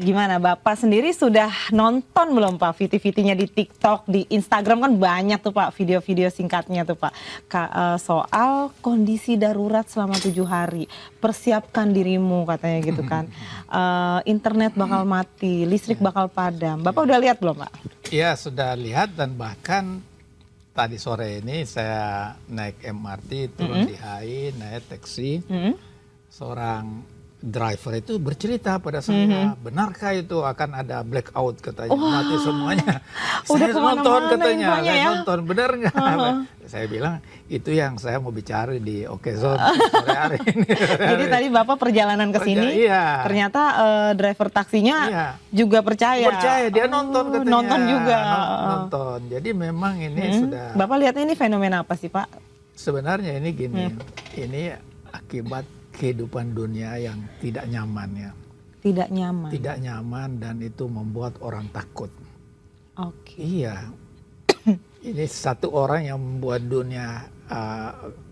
Gimana Bapak sendiri sudah nonton belum Pak VT-VT-nya di TikTok, di Instagram kan banyak tuh Pak video-video singkatnya tuh Pak. Soal kondisi darurat selama 7 hari. Persiapkan dirimu katanya gitu kan. Internet bakal mati, listrik bakal padam. Bapak udah lihat belum Pak? Iya sudah lihat dan bahkan tadi sore ini saya naik MRT turun di HI, naik taksi. Seorang driver itu bercerita pada saya, benarkah itu akan ada blackout katanya, mati semuanya. Udah Saya nonton katanya, saya ya? nonton, benar nggak? Saya bilang itu yang saya mau bicara di Okezone sore hari ini. Jadi tadi Bapak perjalanan ke sini, Iya. ternyata driver taksinya juga percaya. Percaya, dia nonton katanya. Nonton juga. Nonton. Jadi memang ini sudah. Bapak lihat ini fenomena apa sih Pak? Sebenarnya ini gini, ini akibat kehidupan dunia yang tidak nyaman ya. Tidak nyaman. Tidak nyaman dan itu membuat orang takut. Oke. Iya. Ini satu orang yang membuat dunia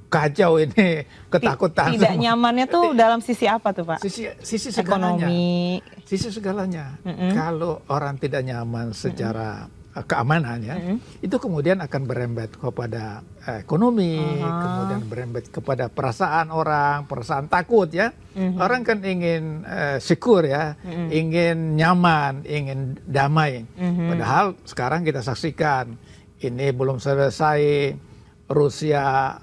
kacau ini, ketakutan. Tidak nyamannya tuh dalam sisi apa tuh Pak? Sisi segalanya. Ekonomi. Sisi segalanya. Kalau orang tidak nyaman secara keamanan ya, itu kemudian akan berembet kepada ekonomi, kemudian berembet kepada perasaan orang, perasaan takut ya. Orang kan ingin secure ya, ingin nyaman, ingin damai. Padahal sekarang kita saksikan ini belum selesai Rusia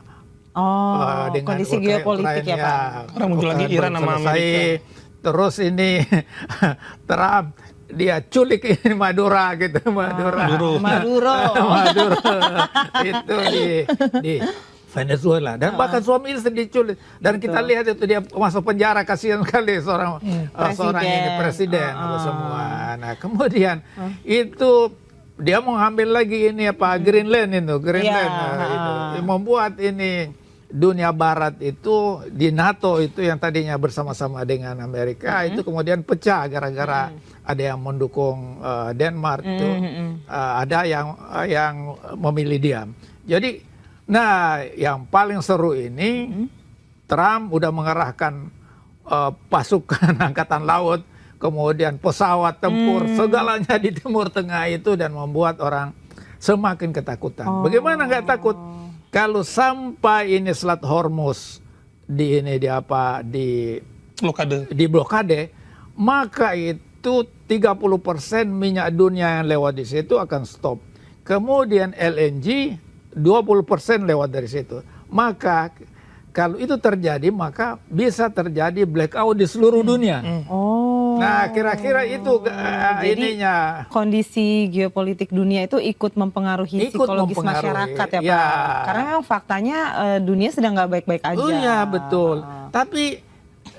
dengan kondisi geopolitik ya Pak. Orang muncul lagi Iran sama Amerika. Terus ini Trump dia culik ini Madura gitu, Maduro. Itu di Venezuela dan bahkan suami istri diculik dan kita lihat itu dia masuk penjara, kasihan sekali seorang ini presiden semua. Nah kemudian itu dia mau ambil lagi ini apa Greenland itu itu membuat ini dunia barat itu di NATO itu yang tadinya bersama-sama dengan Amerika itu kemudian pecah gara-gara ada yang mendukung Denmark itu ada yang memilih diam. Jadi nah yang paling seru ini Trump udah mengerahkan pasukan angkatan laut, kemudian pesawat tempur, segalanya di Timur Tengah itu dan membuat orang semakin ketakutan. Bagaimana nggak takut? Kalau sampai ini Selat Hormuz di blokade, maka itu 30% minyak dunia yang lewat di situ akan stop. Kemudian LNG 20% lewat dari situ. Maka kalau itu terjadi, maka bisa terjadi blackout di seluruh dunia. Nah, kira-kira itu ininya. Kondisi geopolitik dunia itu ikut mempengaruhi psikologis masyarakat ya Pak. Karena memang faktanya dunia sedang nggak baik-baik aja. Oh iya betul. Tapi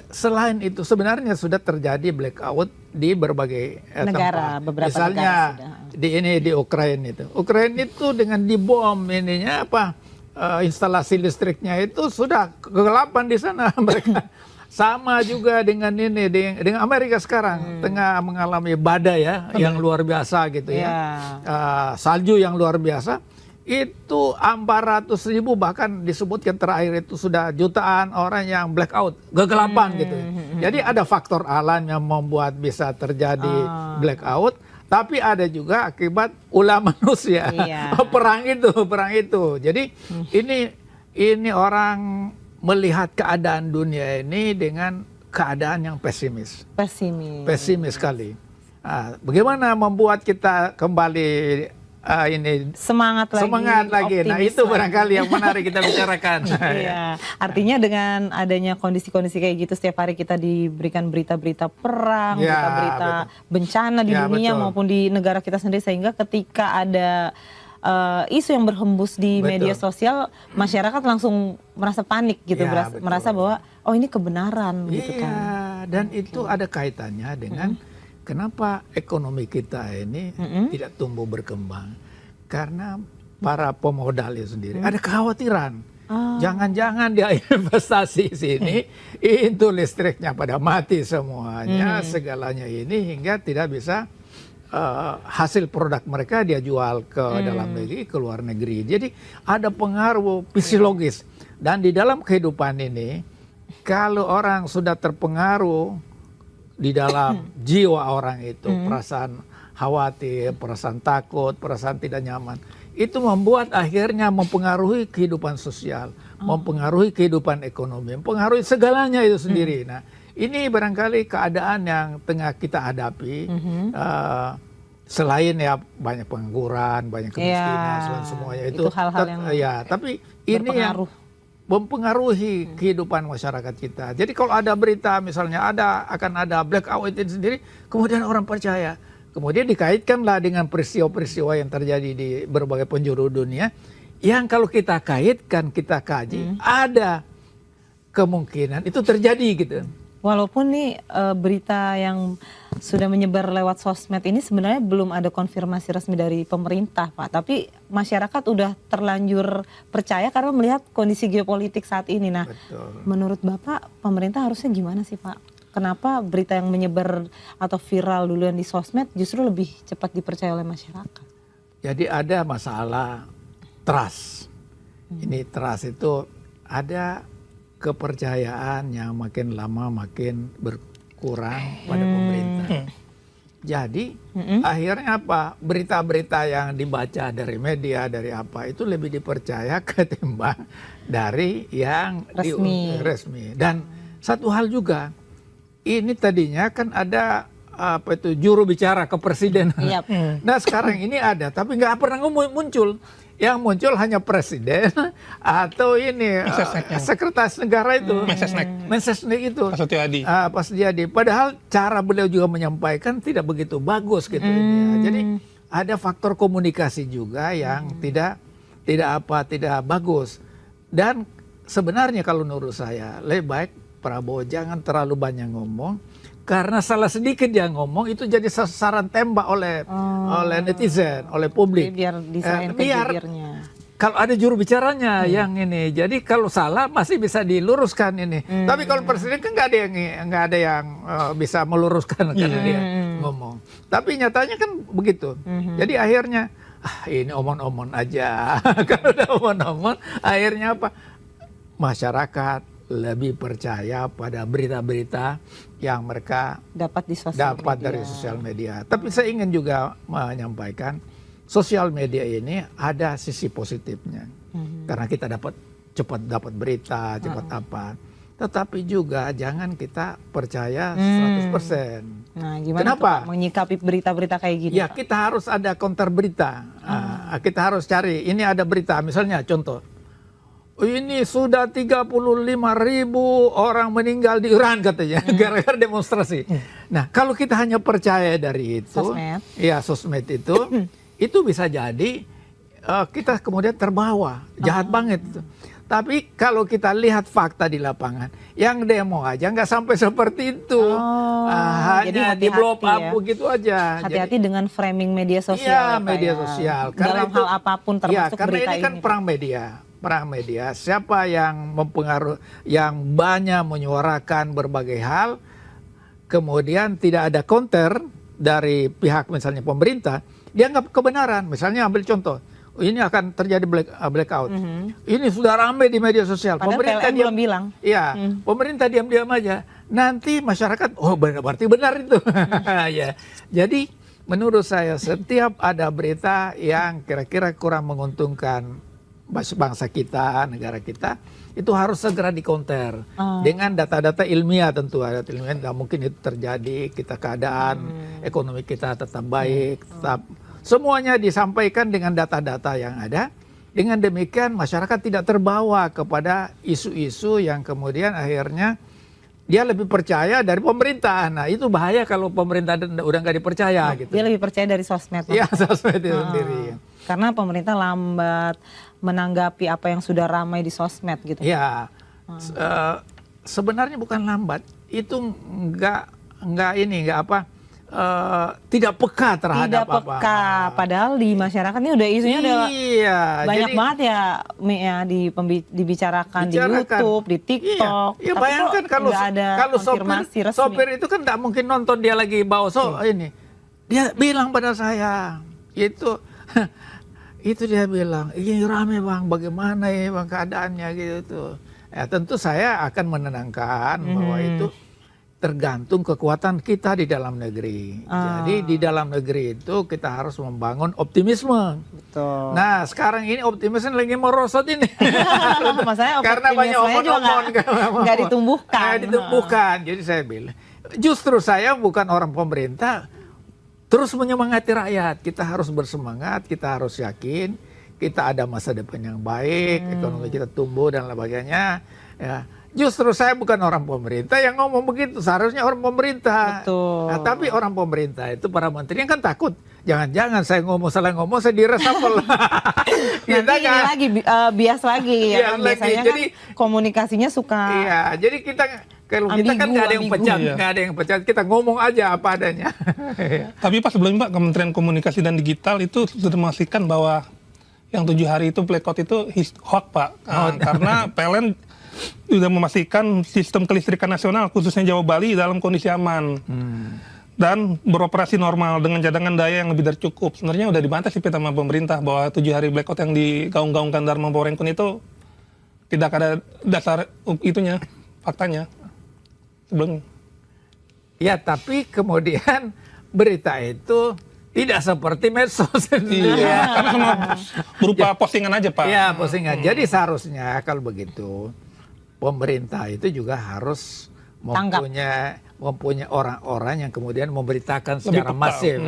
selain itu sebenarnya sudah terjadi blackout di berbagai negara, tempat. beberapa Misalnya negara di Ukraina itu. Ukraina itu dengan dibom ininya apa instalasi listriknya itu sudah kegelapan di sana mereka. Sama juga dengan ini dengan Amerika sekarang tengah mengalami badai ya yang luar biasa gitu ya. Salju yang luar biasa. Itu 400.000 bahkan disebutkan terakhir itu sudah jutaan orang yang blackout, kegelapan gitu. Jadi ada faktor alam yang membuat bisa terjadi blackout, tapi ada juga akibat ulah manusia. Perang itu. Jadi ini orang melihat keadaan dunia ini dengan keadaan yang pesimis sekali. Bagaimana membuat kita kembali ini semangat lagi. Nah itu barangkali yang menarik kita bicarakan. Iya, artinya dengan adanya kondisi-kondisi kayak gitu setiap hari kita diberikan berita-berita perang, berita-berita bencana di dunia maupun di negara kita sendiri, sehingga ketika ada isu yang berhembus di media sosial, masyarakat langsung merasa panik gitu, merasa bahwa oh ini kebenaran gitu kan. Dan itu ada kaitannya dengan kenapa ekonomi kita ini tidak tumbuh berkembang. Karena para pemodal itu sendiri ada kekhawatiran. Jangan-jangan dia investasi sini, itu listriknya pada mati semuanya, segalanya ini hingga tidak bisa hasil produk mereka dia jual ke dalam negeri, ke luar negeri. Jadi ada pengaruh psikologis. Dan di dalam kehidupan ini, kalau orang sudah terpengaruh di dalam jiwa orang itu, perasaan khawatir, perasaan takut, perasaan tidak nyaman. Itu membuat akhirnya mempengaruhi kehidupan sosial, mempengaruhi kehidupan ekonomi, mempengaruhi segalanya itu sendiri. Nah, ini barangkali keadaan yang tengah kita hadapi. Selain ya banyak pengangguran, banyak kemiskinan, selain semuanya itu hal-hal yang tapi ini yang mempengaruhi kehidupan masyarakat kita. Jadi kalau ada berita misalnya akan ada blackout itu sendiri, kemudian orang percaya. Kemudian dikaitkanlah dengan peristiwa-peristiwa yang terjadi di berbagai penjuru dunia, yang kalau kita kaitkan, kita kaji, ada kemungkinan itu terjadi gitu. Walaupun nih berita yang sudah menyebar lewat sosmed ini sebenarnya belum ada konfirmasi resmi dari pemerintah, Pak. Tapi masyarakat udah terlanjur percaya karena melihat kondisi geopolitik saat ini. Nah, betul. Menurut Bapak pemerintah harusnya gimana sih, Pak? Kenapa berita yang menyebar atau viral duluan di sosmed justru lebih cepat dipercaya oleh masyarakat? Jadi ada masalah trust. Ini trust itu ada kepercayaan yang makin lama makin berkurang pada pemerintah. Jadi akhirnya apa? Berita-berita yang dibaca dari media, dari apa itu lebih dipercaya ketimbang dari yang resmi. Dan satu hal juga, ini tadinya kan ada apa itu juru bicara kepresidenan. Nah sekarang ini ada, tapi nggak pernah muncul. Yang muncul hanya presiden atau ini sekretaris negara itu, Mensesnek itu, Pak Setiadi. Padahal cara beliau juga menyampaikan tidak begitu bagus gitu. Jadi ada faktor komunikasi juga yang tidak bagus. Dan sebenarnya kalau menurut saya lebih baik Prabowo jangan terlalu banyak ngomong. Karena salah sedikit dia ngomong itu jadi sasaran tembak oleh netizen, oleh publik. Biar diserahin ke jubirnya. Kalau ada juru bicaranya yang ini, jadi kalau salah masih bisa diluruskan ini. Tapi kalau presiden kan nggak ada yang bisa meluruskan karena dia ngomong. Tapi nyatanya kan begitu. Jadi akhirnya ini omon-omon aja. Kalau udah omon-omon, akhirnya apa? Masyarakat lebih percaya pada berita-berita yang mereka dapat dari sosial media. Tapi saya ingin juga menyampaikan sosial media ini ada sisi positifnya. Karena kita cepat dapat berita, cepat apa. Tetapi juga jangan kita percaya 100%. Nah, gimana Kenapa? Menyikapi berita-berita kayak gini? Ya, kita harus ada counter berita. Kita harus cari, ini ada berita, misalnya contoh. Ini sudah 35.000 orang meninggal di Iran katanya gara-gara demonstrasi. Nah, kalau kita hanya percaya dari itu, sosmed itu bisa jadi kita kemudian terbawa, jahat banget itu. Tapi kalau kita lihat fakta di lapangan, yang demo aja nggak sampai seperti itu, hanya di blow up begitu aja. Hati-hati dengan framing media sosial. Iya, media sosial. Dalam hal apapun termasuk karena berita ini kan perang media, siapa yang mempengaruhi, yang banyak menyuarakan berbagai hal, kemudian tidak ada counter dari pihak misalnya pemerintah, dianggap kebenaran. Misalnya ambil contoh, ini akan terjadi blackout. Ini sudah ramai di media sosial. Padahal pemerintah belum bilang. Iya, pemerintah diam-diam aja. Nanti masyarakat, berarti benar itu. Ya, jadi menurut saya setiap ada berita yang kira-kira kurang menguntungkan bangsa kita, negara kita, itu harus segera di-counter dengan data-data ilmiah tentu. Data ilmiah nggak mungkin itu terjadi, keadaan ekonomi kita tetap baik, tetap semuanya disampaikan dengan data-data yang ada. Dengan demikian masyarakat tidak terbawa kepada isu-isu yang kemudian akhirnya dia lebih percaya dari pemerintah. Nah itu bahaya kalau pemerintah udah nggak dipercaya gitu. Dia lebih percaya dari sosmed. Iya, sosmed itu sendiri. Karena pemerintah lambat menanggapi apa yang sudah ramai di sosmed gitu. Ya, sebenarnya bukan lambat, itu tidak peka terhadap apa. Tidak peka, padahal di masyarakat ini udah isunya udah banyak banget ya dibicarakan di YouTube, di TikTok. Iya, bayangkan kalau sopir itu kan tidak mungkin nonton dia lagi bawa ini. Dia bilang pada saya, itu dia bilang, ini rame bang, bagaimana ya bang keadaannya gitu. Ya tentu saya akan menenangkan bahwa tergantung kekuatan kita di dalam negeri. Jadi di dalam negeri itu kita harus membangun optimisme. Betul. Nah sekarang ini optimisme lagi merosot ini. Masalahnya Karena banyak omong-omong. nggak ditumbuhkan. Nggak ditumbuhkan. Jadi saya bilang, justru saya bukan orang pemerintah, terus menyemangati rakyat. Kita harus bersemangat, kita harus yakin, kita ada masa depan yang baik, ekonomi kita tumbuh dan sebagainya. Ya. Justru saya bukan orang pemerintah yang ngomong begitu, seharusnya orang pemerintah. Betul. Nah, tapi orang pemerintah itu para menteri kan takut. Jangan-jangan saya salah ngomong saya diresapel. Nanti ini lagi bias lagi ya. Bias Kan? Biasanya lagi. Jadi, kan komunikasinya suka. Iya, jadi kalau kita kan nggak ada yang pecat, Iya. nggak ada yang pecat, kita ngomong aja apa adanya. Tapi pas sebelumnya Pak, Kementerian Komunikasi dan Digital itu sudah memastikan bahwa yang 7 hari itu blackout itu hoax Pak. Karena PLN sudah memastikan sistem kelistrikan nasional khususnya Jawa Bali dalam kondisi aman. Dan beroperasi normal dengan cadangan daya yang lebih dari cukup. Sebenarnya udah dibantah sih sama pemerintah bahwa 7 hari blackout yang digaung-gaungkan Dharma Porenkun itu tidak ada dasar itunya, faktanya. Sebelumnya. Ya, tapi kemudian berita itu tidak seperti medsos. Iya, karena semua berupa postingan aja Pak. Iya, postingan. Jadi seharusnya kalau begitu pemerintah itu juga harus mempunyai orang-orang yang kemudian memberitakan secara masif.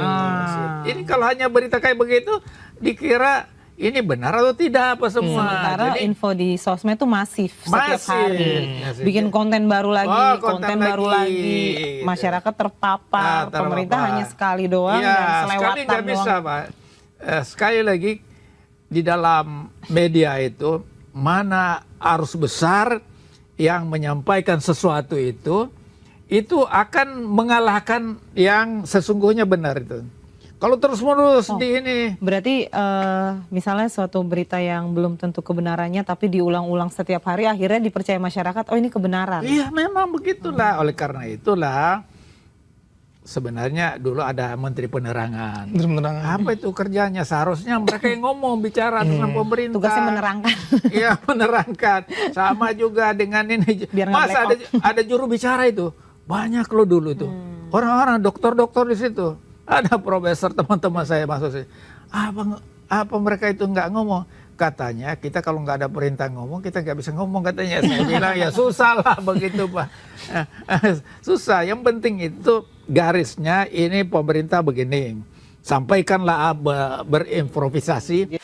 Ini kalau hanya berita kayak begitu dikira ini benar atau tidak apa semua. Sementara Jadi, info di sosmed itu masif setiap Masif. hari. Masif. Bikin konten baru lagi, Oh, konten konten baru lagi. lagi. Masyarakat terpapar, terpapar. pemerintah hanya sekali doang ya, dan sekali selewatan nggak doang. bisa Pak. Sekali lagi di dalam media itu mana arus besar yang menyampaikan sesuatu itu akan mengalahkan yang sesungguhnya benar itu. Kalau terus-menerus di ini. Berarti misalnya suatu berita yang belum tentu kebenarannya tapi diulang-ulang setiap hari akhirnya dipercaya masyarakat, oh ini kebenaran. Iya memang begitulah. Oleh karena itulah sebenarnya dulu ada Menteri Penerangan. Apa itu kerjanya? Seharusnya mereka yang ngomong, bicara tentang pemerintah. Tugasnya menerangkan. Iya menerangkan. Sama juga dengan ini. Biar nggak Masa ada juru bicara itu? Banyak loh dulu itu. Orang-orang dokter-dokter di situ. Ada profesor teman-teman saya masuk sih. Apa mereka itu nggak ngomong? Katanya kita kalau nggak ada perintah ngomong kita nggak bisa ngomong katanya. Saya bilang ya susah lah begitu Pak. Susah. Yang penting itu garisnya ini pemerintah begini. Sampaikanlah berimprovisasi.